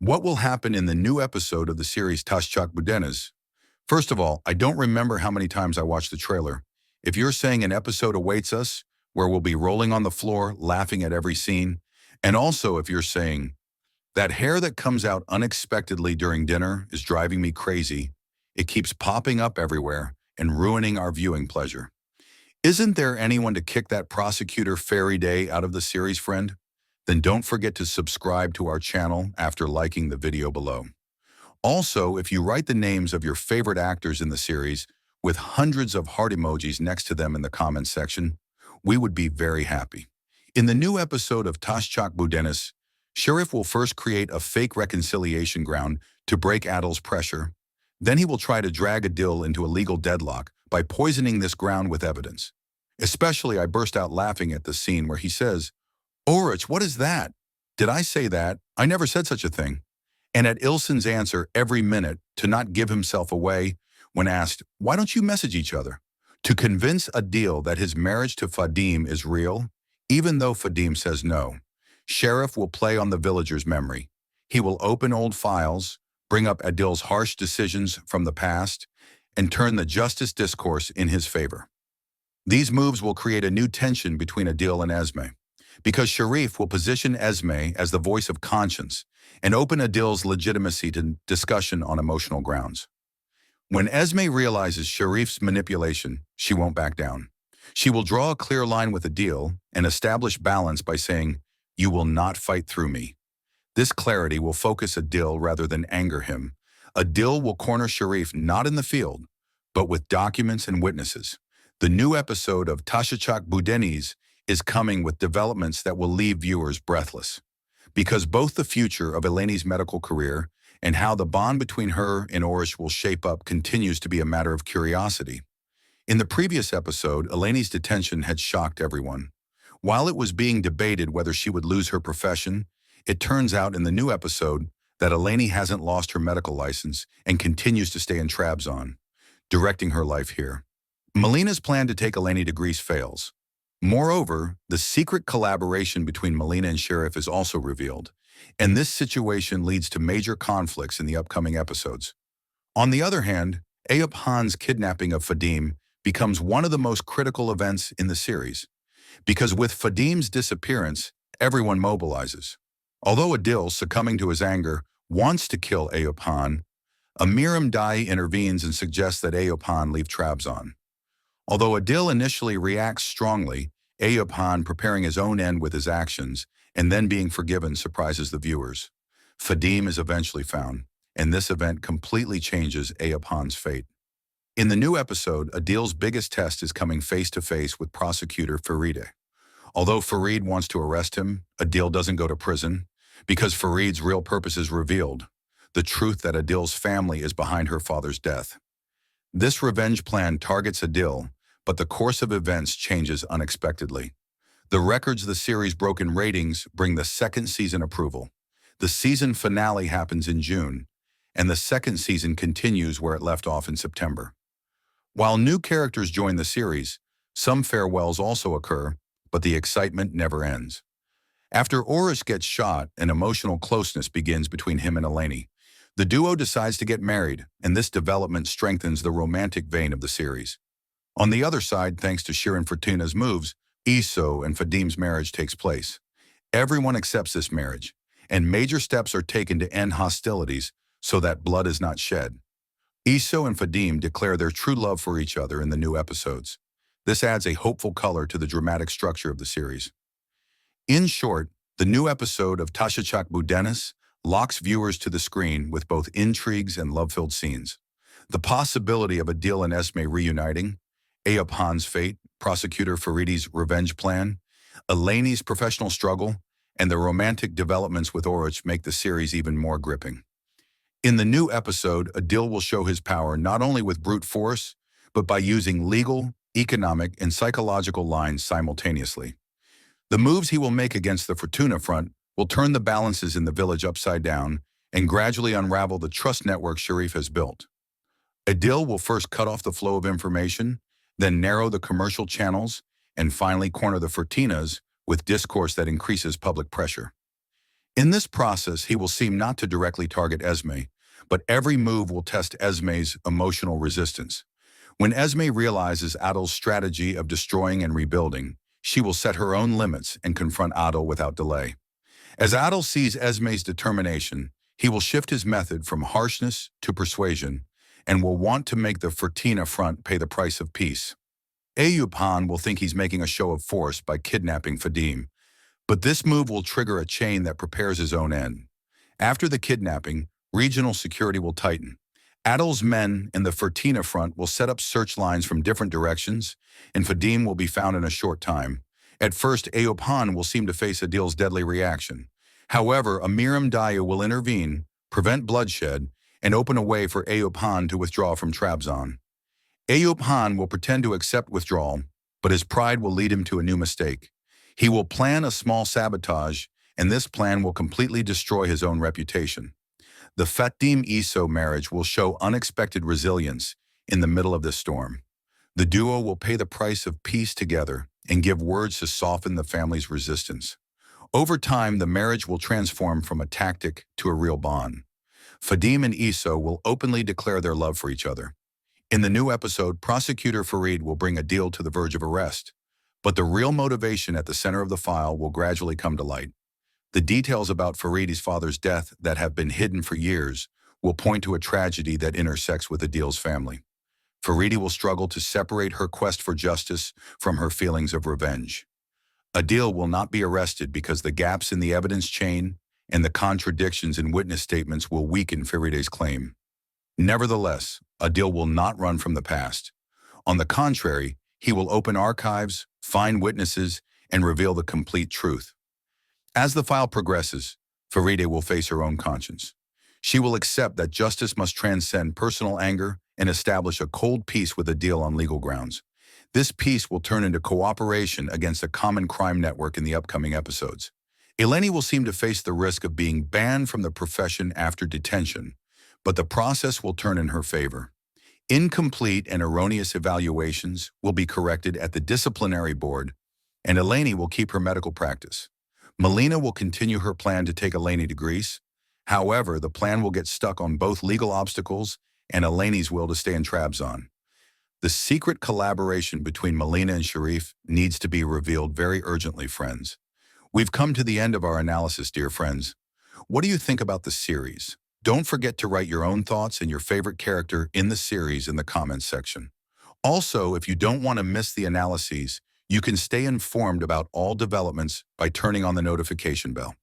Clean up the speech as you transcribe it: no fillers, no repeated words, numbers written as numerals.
What will happen in the new episode of the series Tasacak Deniz? First of all, I don't remember how many times I watched the trailer. If you're saying an episode awaits us, where we'll be rolling on the floor, laughing at every scene, and also if you're saying, that hair that comes out unexpectedly during dinner is driving me crazy, it keeps popping up everywhere and ruining our viewing pleasure. Isn't there anyone to kick that prosecutor Fairy Day out of the series, friend? Then don't forget to subscribe to our channel after liking the video below. Also, if you write the names of your favorite actors in the series with hundreds of heart emojis next to them in the comments section, we would be very happy. In the new episode of Tasacak Deniz, Sheriff will first create a fake reconciliation ground to break Adil's pressure. Then he will try to drag Adil into a legal deadlock by poisoning this ground with evidence. Especially, I burst out laughing at the scene where he says, "Orich, what is that? Did I say that? I never said such a thing." And at Ilsen's answer every minute to not give himself away when asked, "Why don't you message each other?" To convince Adil that his marriage to Fadim is real, even though Fadim says no. Sheriff will play on the villager's memory. He will open old files, bring up Adil's harsh decisions from the past, and turn the justice discourse in his favor. These moves will create a new tension between Adil and Esme, because Sharif will position Esme as the voice of conscience and open Adil's legitimacy to discussion on emotional grounds. When Esme realizes Sharif's manipulation, she won't back down. She will draw a clear line with Adil and establish balance by saying, "You will not fight through me." This clarity will focus Adil rather than anger him. Adil will corner Sharif not in the field, but with documents and witnesses. The new episode of Tasacak Deniz is coming with developments that will leave viewers breathless, because both the future of Eleni's medical career and how the bond between her and Orich will shape up continues to be a matter of curiosity. In the previous episode, Eleni's detention had shocked everyone. While it was being debated whether she would lose her profession, it turns out in the new episode that Eleni hasn't lost her medical license and continues to stay in Trabzon, directing her life here. Melina's plan to take Eleni to Greece fails. Moreover, the secret collaboration between Melina and Sheriff is also revealed, and this situation leads to major conflicts in the upcoming episodes. On the other hand, Ayub Han's kidnapping of Fadim becomes one of the most critical events in the series, because with Fadim's disappearance, everyone mobilizes. Although Adil, succumbing to his anger, wants to kill Ayub Han, Amiram Dai intervenes and suggests that Ayub Han leave Trabzon. Although Adil initially reacts strongly, Ayub Han preparing his own end with his actions and then being forgiven surprises the viewers. Fadim is eventually found, and this event completely changes Ayub Han's fate. In the new episode, Adil's biggest test is coming face-to-face with prosecutor Faride. Although Farid wants to arrest him, Adil doesn't go to prison, because Farid's real purpose is revealed, the truth that Adil's family is behind her father's death. This revenge plan targets Adil, but the course of events changes unexpectedly. The records the series broke in ratings bring the second season approval. The season finale happens in June, and the second season continues where it left off in September. While new characters join the series, some farewells also occur, but the excitement never ends. After Orich gets shot, an emotional closeness begins between him and Eleni. The duo decides to get married, and this development strengthens the romantic vein of the series. On the other side, thanks to Shirin Fortuna's moves, Iso and Fadim's marriage takes place. Everyone accepts this marriage, and major steps are taken to end hostilities so that blood is not shed. Iso and Fadim declare their true love for each other in the new episodes. This adds a hopeful color to the dramatic structure of the series. In short, the new episode of Tasacak Deniz locks viewers to the screen with both intrigues and love-filled scenes. The possibility of Adil and Esme reuniting, Ayub Han's fate, prosecutor Faridi's revenge plan, Eleni's professional struggle, and the romantic developments with Orich make the series even more gripping. In the new episode, Adil will show his power not only with brute force, but by using legal, economic, and psychological lines simultaneously. The moves he will make against the Fortuna front will turn the balances in the village upside down and gradually unravel the trust network Sharif has built. Adil will first cut off the flow of information, then narrow the commercial channels, and finally corner the Fortunas with discourse that increases public pressure. In this process, he will seem not to directly target Esme, but every move will test Esme's emotional resistance. When Esme realizes Adil's strategy of destroying and rebuilding, she will set her own limits and confront Adil without delay. As Adil sees Esme's determination, he will shift his method from harshness to persuasion and will want to make the Fertina front pay the price of peace. Ayub Khan will think he's making a show of force by kidnapping Fadim, but this move will trigger a chain that prepares his own end. After the kidnapping, regional security will tighten. Adil's men in the Fertina front will set up search lines from different directions, and Fadim will be found in a short time. At first, Ayub Khan will seem to face Adil's deadly reaction. However, Amiram Daya will intervene, prevent bloodshed, and open a way for Ayub Khan to withdraw from Trabzon. Ayub Khan will pretend to accept withdrawal, but his pride will lead him to a new mistake. He will plan a small sabotage, and this plan will completely destroy his own reputation. The Fatim-Iso marriage will show unexpected resilience in the middle of this storm. The duo will pay the price of peace together and give words to soften the family's resistance. Over time, the marriage will transform from a tactic to a real bond. Fadim and Iso will openly declare their love for each other. In the new episode, prosecutor Farid will bring Adil to the verge of arrest, but the real motivation at the center of the file will gradually come to light. The details about Faridi's father's death that have been hidden for years will point to a tragedy that intersects with Adil's family. Faridi will struggle to separate her quest for justice from her feelings of revenge. Adil will not be arrested because the gaps in the evidence chain and the contradictions in witness statements will weaken Faridi's claim. Nevertheless, Adil will not run from the past. On the contrary, he will open archives, find witnesses, and reveal the complete truth. As the file progresses, Faride will face her own conscience. She will accept that justice must transcend personal anger and establish a cold peace with Adil on legal grounds. This peace will turn into cooperation against a common crime network in the upcoming episodes. Eleni will seem to face the risk of being banned from the profession after detention, but the process will turn in her favor. Incomplete and erroneous evaluations will be corrected at the disciplinary board, and Eleni will keep her medical practice. Melina will continue her plan to take Eleni to Greece. However, the plan will get stuck on both legal obstacles and Eleni's will to stay in Trabzon. The secret collaboration between Melina and Sharif needs to be revealed very urgently, friends. We've come to the end of our analysis, dear friends. What do you think about the series? Don't forget to write your own thoughts and your favorite character in the series in the comments section. Also, if you don't want to miss the analyses, you can stay informed about all developments by turning on the notification bell.